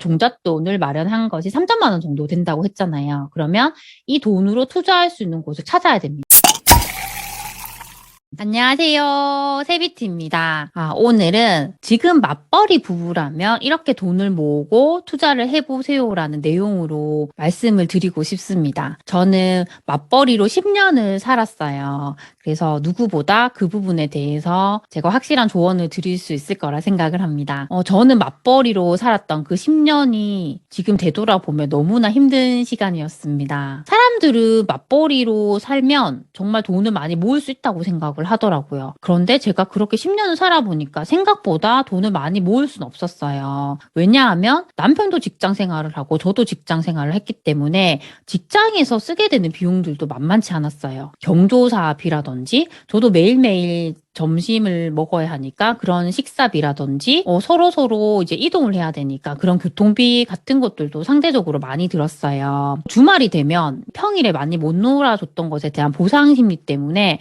종잣돈을 마련한 것이 3천만 원 정도 된다고 했잖아요. 그러면 이 돈으로 투자할 수 있는 곳을 찾아야 됩니다. 안녕하세요. 세비티입니다. 오늘은 지금 맞벌이 부부라면 이렇게 돈을 모으고 투자를 해보세요라는 내용으로 말씀을 드리고 싶습니다. 저는 맞벌이로 10년을 살았어요. 그래서 누구보다 그 부분에 대해서 제가 확실한 조언을 드릴 수 있을 거라 생각을 합니다. 저는 맞벌이로 살았던 그 10년이 지금 되돌아보면 너무나 힘든 시간이었습니다. 사람들은 맞벌이로 살면 정말 돈을 많이 모을 수 있다고 생각을 하더라고요. 그런데 제가 그렇게 10년을 살아보니까 생각보다 돈을 많이 모을 수는 없었어요. 왜냐하면 남편도 직장 생활을 하고 저도 직장 생활을 했기 때문에 직장에서 쓰게 되는 비용들도 만만치 않았어요. 경조사비라든지 저도 매일매일 점심을 먹어야 하니까 그런 식사비라든지 서로 이제 이동을 해야 되니까 그런 교통비 같은 것들도 상대적으로 많이 들었어요. 주말이 되면 평일에 많이 못 놀아줬던 것에 대한 보상 심리 때문에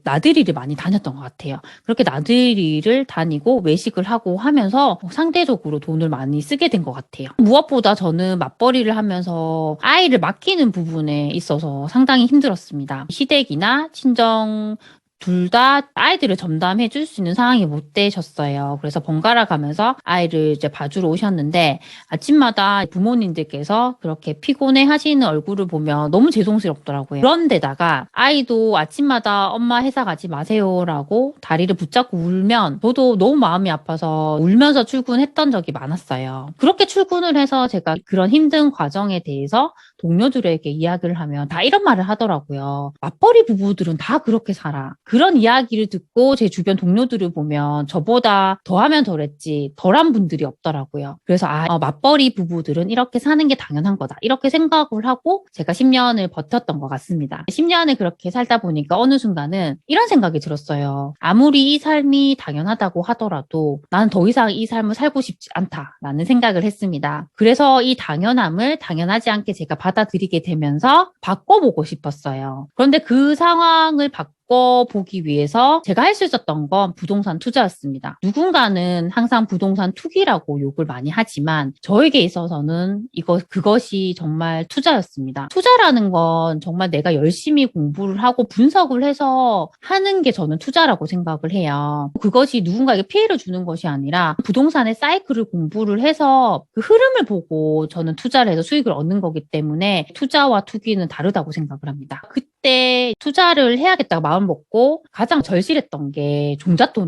나들이를 많이 다녔던 것 같아요. 그렇게 나들이를 다니고 외식을 하고 하면서 상대적으로 돈을 많이 쓰게 된 것 같아요. 무엇보다 저는 맞벌이를 하면서 아이를 맡기는 부분에 있어서 상당히 힘들었습니다. 시댁이나 친정 둘 다 아이들을 전담해 줄 수 있는 상황이 못 되셨어요. 그래서 번갈아 가면서 아이를 이제 봐주러 오셨는데 아침마다 부모님들께서 그렇게 피곤해 하시는 얼굴을 보면 너무 죄송스럽더라고요. 그런데다가 아이도 아침마다 엄마 회사 가지 마세요라고 다리를 붙잡고 울면 저도 너무 마음이 아파서 울면서 출근했던 적이 많았어요. 그렇게 출근을 해서 제가 그런 힘든 과정에 대해서 동료들에게 이야기를 하면 다 이런 말을 하더라고요. 맞벌이 부부들은 다 그렇게 살아. 그런 이야기를 듣고 제 주변 동료들을 보면 저보다 더하면 덜했지 덜한 분들이 없더라고요. 그래서 맞벌이 부부들은 이렇게 사는 게 당연한 거다. 이렇게 생각을 하고 제가 10년을 버텼던 것 같습니다. 10년을 그렇게 살다 보니까 어느 순간은 이런 생각이 들었어요. 아무리 이 삶이 당연하다고 하더라도 나는 더 이상 이 삶을 살고 싶지 않다라는 생각을 했습니다. 그래서 이 당연함을 당연하지 않게 제가 받아들이게 되면서 바꿔보고 싶었어요. 그런데 그 상황을 바꿔보기 위해서 제가 할 수 있었던 건 부동산 투자였습니다. 누군가는 항상 부동산 투기라고 욕을 많이 하지만 저에게 있어서는 그것이 정말 투자였습니다. 투자라는 건 정말 내가 열심히 공부를 하고 분석을 해서 하는 게 저는 투자라고 생각을 해요. 그것이 누군가에게 피해를 주는 것이 아니라 부동산의 사이클을 공부를 해서 그 흐름을 보고 저는 투자를 해서 수익을 얻는 거기 때문에 투자와 투기는 다르다고 생각을 합니다. 그때 투자를 해야겠다고 마음 먹고 가장 절실했던 게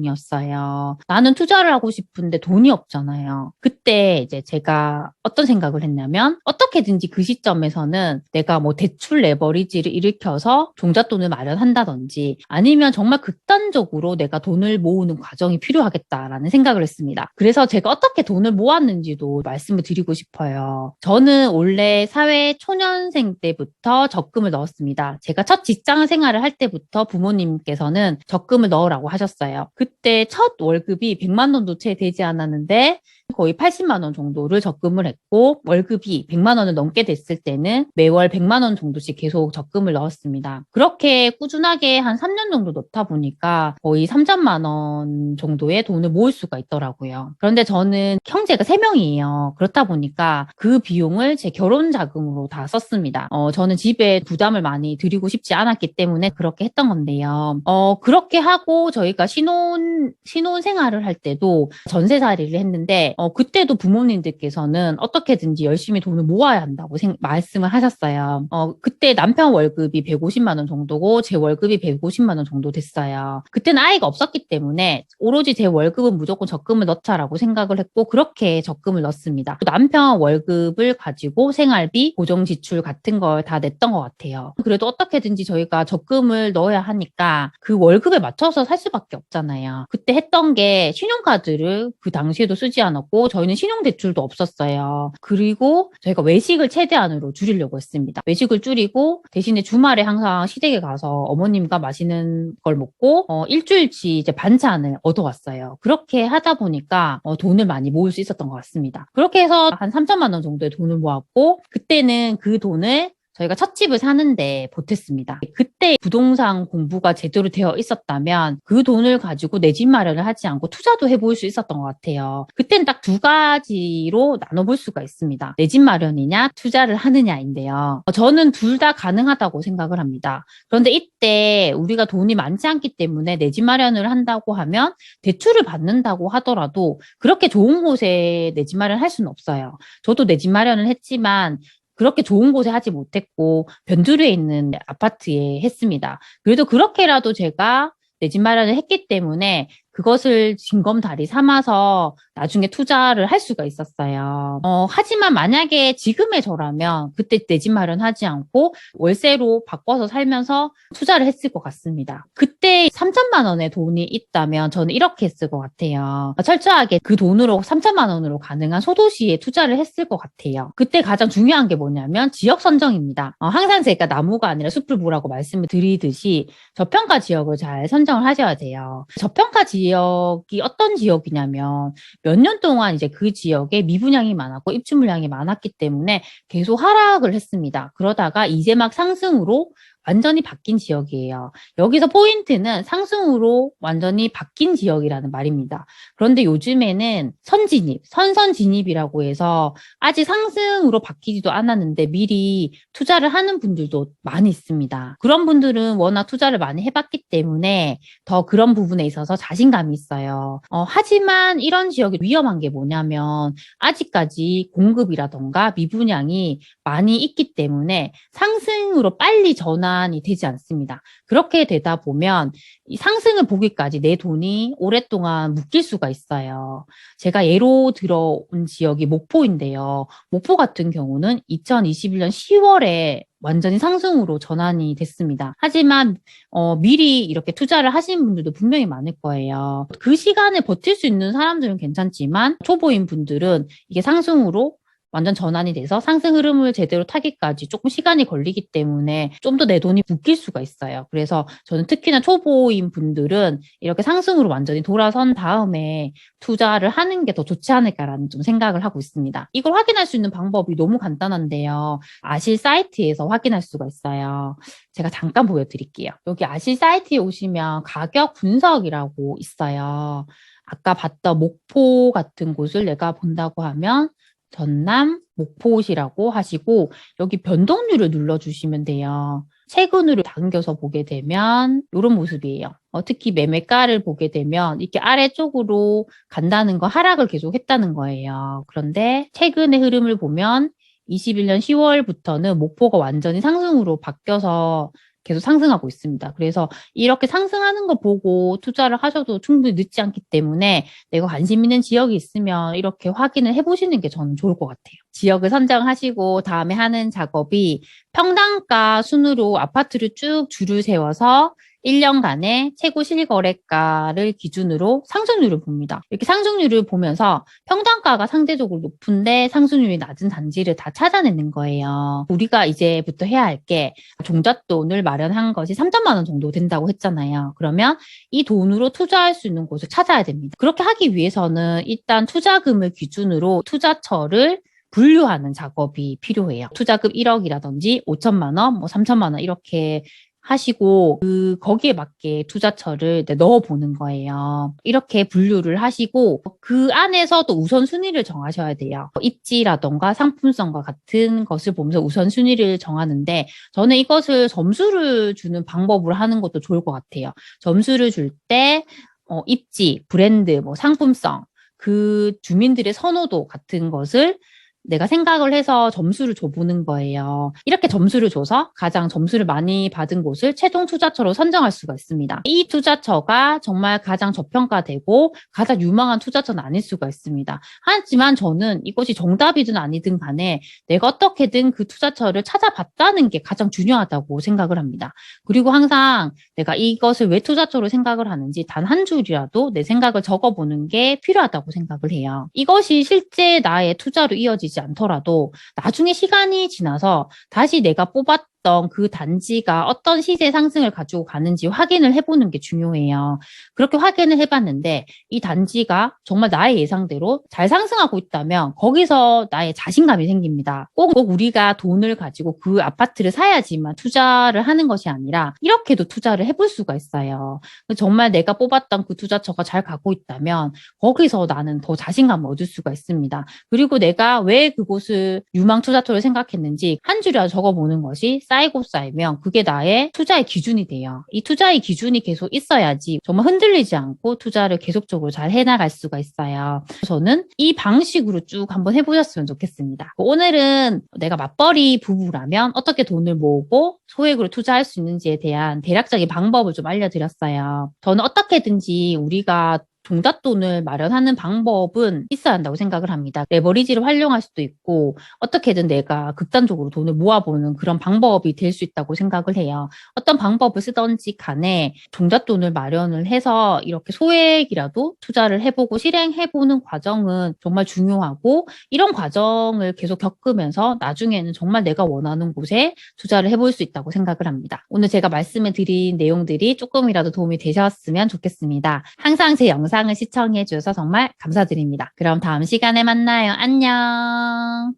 종잣돈이었어요. 나는 투자를 하고 싶은데 돈이 없잖아요. 그때 이제 제가 어떤 생각을 했냐면 어떻게든지 그 시점에서는 내가 뭐 대출 레버리지를 일으켜서 종잣돈을 마련한다든지 아니면 정말 극단적으로 내가 돈을 모으는 과정이 필요하겠다라는 생각을 했습니다. 그래서 제가 어떻게 돈을 모았는지도 말씀을 드리고 싶어요. 저는 원래 사회 초년생 때부터 적금을 넣었습니다. 제가 첫 직장 생활을 할 때부터 부모님께서는 적금을 넣으라고 하셨어요. 그때 첫 월급이 100만 원도 채 되지 않았는데 거의 80만 원 정도를 적금을 했고 월급이 100만 원을 넘게 됐을 때는 매월 100만 원 정도씩 계속 적금을 넣었습니다. 그렇게 꾸준하게 한 3년 정도 넣다 보니까 거의 3천만 원 정도의 돈을 모을 수가 있더라고요. 그런데 저는 형제가 3명이에요. 그렇다 보니까 그 비용을 제 결혼 자금으로 다 썼습니다. 저는 집에 부담을 많이 드리고 싶지 않았기 때문에 그렇게 했던 건데요. 그렇게 하고 저희가 신혼 생활을 할 때도 전세살이를 했는데 그때도 부모님들께서는 어떻게든지 열심히 돈을 모아야 한다고 말씀을 하셨어요. 그때 남편 월급이 150만 원 정도고 제 월급이 150만 원 정도 됐어요. 그때는 아이가 없었기 때문에 오로지 제 월급은 무조건 적금을 넣자라고 생각을 했고 그렇게 적금을 넣습니다. 남편 월급을 가지고 생활비, 고정지출 같은 걸 다 냈던 것 같아요. 그래도 어떻게든지 저희가 적금을 넣어야 하니까 그 월급에 맞춰서 살 수밖에 없잖아요. 그때 했던 게 신용카드를 그 당시에도 쓰지 않았고 저희는 신용대출도 없었어요. 그리고 저희가 외식을 최대한으로 줄이려고 했습니다. 외식을 줄이고 대신에 주말에 항상 시댁에 가서 어머님과 맛있는 걸 먹고 일주일치 이제 반찬을 얻어왔어요. 그렇게 하다 보니까 돈을 많이 모을 수 있었던 것 같습니다. 그렇게 해서 한 3천만 원 정도의 돈을 모았고 그때는 그 돈을 저희가 첫 집을 사는데 보탰습니다. 그때 부동산 공부가 제대로 되어 있었다면 그 돈을 가지고 내 집 마련을 하지 않고 투자도 해볼 수 있었던 것 같아요. 그때는 딱 두 가지로 나눠볼 수가 있습니다. 내 집 마련이냐 투자를 하느냐인데요. 저는 둘 다 가능하다고 생각을 합니다. 그런데 이때 우리가 돈이 많지 않기 때문에 내 집 마련을 한다고 하면 대출을 받는다고 하더라도 그렇게 좋은 곳에 내 집 마련을 할 수는 없어요. 저도 내 집 마련을 했지만 그렇게 좋은 곳에 하지 못했고 변두리에 있는 아파트에 했습니다. 그래도 그렇게라도 제가 내 집 마련을 했기 때문에 그것을 징검다리 삼아서 나중에 투자를 할 수가 있었어요. 하지만 만약에 지금의 저라면 그때 내 집 마련하지 않고 월세로 바꿔서 살면서 투자를 했을 것 같습니다. 그때 3천만 원의 돈이 있다면 저는 이렇게 했을 것 같아요. 철저하게 그 돈으로 3천만 원으로 가능한 소도시에 투자를 했을 것 같아요. 그때 가장 중요한 게 뭐냐면 지역 선정입니다. 항상 제가 나무가 아니라 숲을 보라고 말씀을 드리듯이 저평가 지역을 잘 선정을 하셔야 돼요. 저평가 지역이 어떤 지역이냐면 몇 년 동안 이제 그 지역에 미분양이 많았고 입주 물량이 많았기 때문에 계속 하락을 했습니다. 그러다가 이제 막 상승으로 완전히 바뀐 지역이에요. 여기서 포인트는 상승으로 완전히 바뀐 지역이라는 말입니다. 그런데 요즘에는 선진입, 선선진입이라고 해서 아직 상승으로 바뀌지도 않았는데 미리 투자를 하는 분들도 많이 있습니다. 그런 분들은 워낙 투자를 많이 해봤기 때문에 더 그런 부분에 있어서 자신감이 있어요. 하지만 이런 지역이 위험한 게 뭐냐면 아직까지 공급이라던가 미분양이 많이 있기 때문에 상승으로 빨리 전환이 되지 않습니다. 그렇게 되다 보면 이 상승을 보기까지 내 돈이 오랫동안 묶일 수가 있어요. 제가 예로 들어온 지역이 목포인데요. 목포 같은 경우는 2021년 10월에 완전히 상승으로 전환이 됐습니다. 하지만 미리 이렇게 투자를 하신 분들도 분명히 많을 거예요. 그 시간을 버틸 수 있는 사람들은 괜찮지만 초보인 분들은 이게 상승으로 완전 전환이 돼서 상승 흐름을 제대로 타기까지 조금 시간이 걸리기 때문에 좀 더 내 돈이 묶일 수가 있어요. 그래서 저는 특히나 초보인 분들은 이렇게 상승으로 완전히 돌아선 다음에 투자를 하는 게 더 좋지 않을까라는 좀 생각을 하고 있습니다. 이걸 확인할 수 있는 방법이 너무 간단한데요. 아실 사이트에서 확인할 수가 있어요. 제가 잠깐 보여드릴게요. 여기 아실 사이트에 오시면 가격 분석이라고 있어요. 아까 봤던 목포 같은 곳을 내가 본다고 하면 전남 목포시라고 하시고 여기 변동률을 눌러주시면 돼요. 최근으로 당겨서 보게 되면 이런 모습이에요. 특히 매매가를 보게 되면 이렇게 아래쪽으로 간다는 거 하락을 계속 했다는 거예요. 그런데 최근의 흐름을 보면 21년 10월부터는 목포가 완전히 상승으로 바뀌어서 계속 상승하고 있습니다. 그래서 이렇게 상승하는 거 보고 투자를 하셔도 충분히 늦지 않기 때문에 내가 관심 있는 지역이 있으면 이렇게 확인을 해보시는 게 저는 좋을 것 같아요. 지역을 선정하시고 다음에 하는 작업이 평당가 순으로 아파트를 쭉 줄을 세워서 1년간의 최고 실거래가를 기준으로 상승률을 봅니다. 이렇게 상승률을 보면서 평당가가 상대적으로 높은데 상승률이 낮은 단지를 다 찾아내는 거예요. 우리가 이제부터 해야 할 게 종잣돈을 마련한 것이 3천만 원 정도 된다고 했잖아요. 그러면 이 돈으로 투자할 수 있는 곳을 찾아야 됩니다. 그렇게 하기 위해서는 일단 투자금을 기준으로 투자처를 분류하는 작업이 필요해요. 투자금 1억이라든지 5천만 원, 뭐 3천만 원 이렇게 하시고 거기에 맞게 투자처를 넣어보는 거예요. 이렇게 분류를 하시고 그 안에서도 우선순위를 정하셔야 돼요. 입지라던가 상품성과 같은 것을 보면서 우선순위를 정하는데 저는 이것을 점수를 주는 방법으로 하는 것도 좋을 것 같아요. 점수를 줄 때 입지, 브랜드, 뭐 상품성, 그 주민들의 선호도 같은 것을 내가 생각을 해서 점수를 줘보는 거예요. 이렇게 점수를 줘서 가장 점수를 많이 받은 곳을 최종 투자처로 선정할 수가 있습니다. 이 투자처가 정말 가장 저평가되고 가장 유망한 투자처는 아닐 수가 있습니다. 하지만 저는 이것이 정답이든 아니든 간에 내가 어떻게든 그 투자처를 찾아봤다는 게 가장 중요하다고 생각을 합니다. 그리고 항상 내가 이것을 왜 투자처로 생각을 하는지 단 한 줄이라도 내 생각을 적어보는 게 필요하다고 생각을 해요. 이것이 실제 나의 투자로 이어지지 않더라도 나중에 시간이 지나서 다시 내가 뽑았던 그 단지가 어떤 시세 상승을 가지고 가는지 확인을 해보는 게 중요해요. 그렇게 확인을 해봤는데 이 단지가 정말 나의 예상대로 잘 상승하고 있다면 거기서 나의 자신감이 생깁니다. 꼭 우리가 돈을 가지고 그 아파트를 사야지만 투자를 하는 것이 아니라 이렇게도 투자를 해볼 수가 있어요. 정말 내가 뽑았던 그 투자처가 잘 가고 있다면 거기서 나는 더 자신감을 얻을 수가 있습니다. 그리고 내가 왜 그곳을 유망 투자처를 생각했는지 한 줄이라도 적어보는 것이 쌓이고 쌓이면 그게 나의 투자의 기준이 돼요. 이 투자의 기준이 계속 있어야지 정말 흔들리지 않고 투자를 계속적으로 잘 해나갈 수가 있어요. 저는 이 방식으로 쭉 한번 해보셨으면 좋겠습니다. 오늘은 내가 맞벌이 부부라면 어떻게 돈을 모으고 소액으로 투자할 수 있는지에 대한 대략적인 방법을 좀 알려드렸어요. 저는 어떻게든지 우리가 종잣돈을 마련하는 방법은 있어야 한다고 생각을 합니다. 레버리지를 활용할 수도 있고 어떻게든 내가 극단적으로 돈을 모아보는 그런 방법이 될 수 있다고 생각을 해요. 어떤 방법을 쓰던지 간에 종잣돈을 마련을 해서 이렇게 소액이라도 투자를 해보고 실행해보는 과정은 정말 중요하고 이런 과정을 계속 겪으면서 나중에는 정말 내가 원하는 곳에 투자를 해볼 수 있다고 생각을 합니다. 오늘 제가 말씀을 드린 내용들이 조금이라도 도움이 되셨으면 좋겠습니다. 항상 제 영상을 시청해 주셔서 정말 감사드립니다. 그럼 다음 시간에 만나요. 안녕.